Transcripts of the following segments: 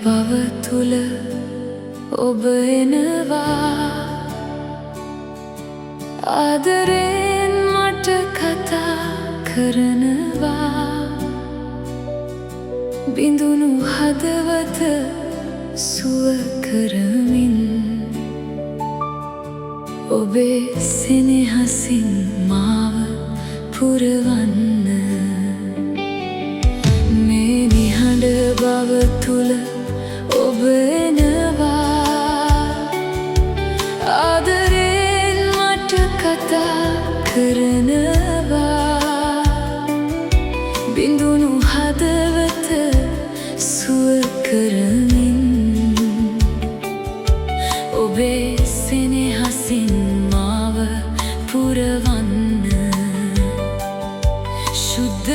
බව තුල ඔබ එනවා ආදරෙන් මට කතා කරනවා බිඳුණු හදවත සුව කරමින් ඔබේ සෙනෙහසින් මාව පුරවන්න මේ නිහඬ බව තුල ඔබ එනවා ආදරෙන් මට කතා කරනවා බිඳුණු හදවත සුව කරමින් ඔබේ සෙනෙහසින් මාව පුරවන්න ශුද්ධ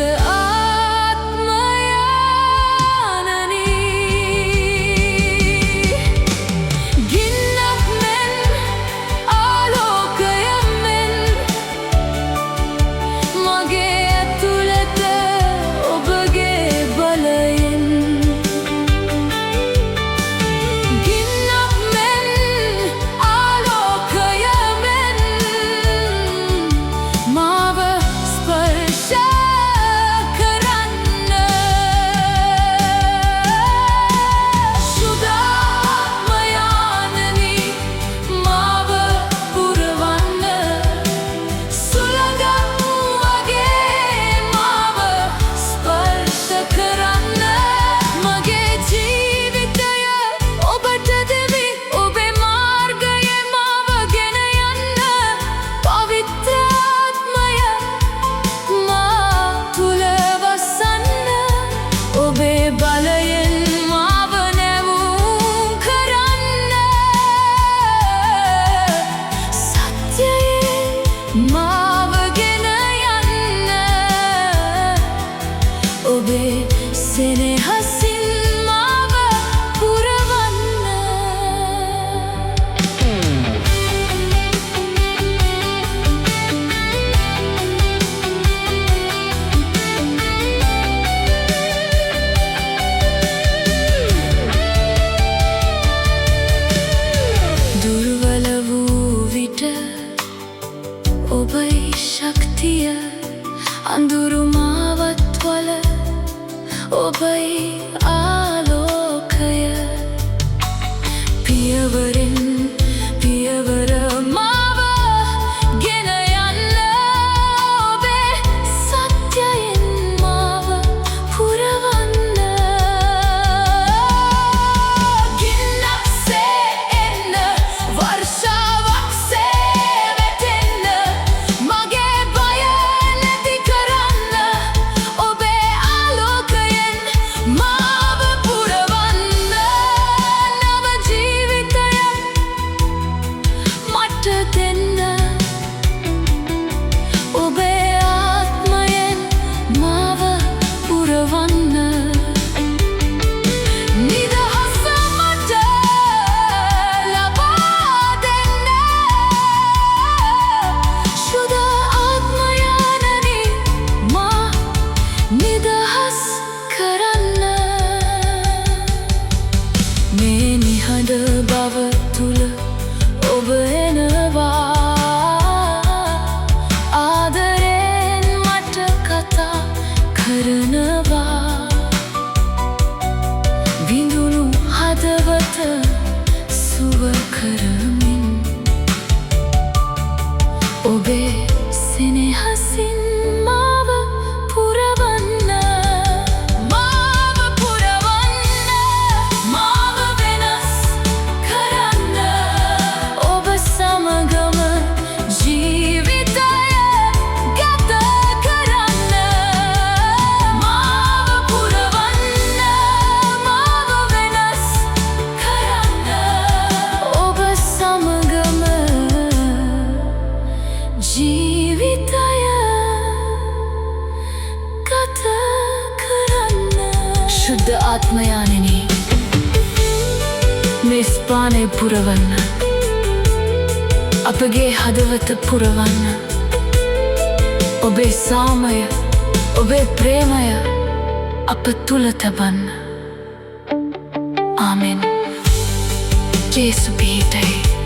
ඔබයි ශක්තිය අඳුරු මාවත්වල ඔබයි ආලෝකය පියවරෙන් පියවර මාව ගෙන යන්න ඔබේ සත්‍යයෙන් මාව පුරවන්න ගින්නක්සේ එන්න වර්ෂාවක්සේ බව තුල ඔබ එනවා ආදරෙන් මට කතා කරනවා බිඳුණු හදවත සුව කරමින් ඔබේ සෙනෙහසින් මාව පුරවන්න ශුද්ධ ආත්මයානෙනි මේ ස්පානය පුරවන්න අපගේ හදවත පුරවන්න ඔබේ සාමය ඔබේ ප්‍රේමය අප තුල තබන්න ආමෙන්. ජේසු පිහිටයි.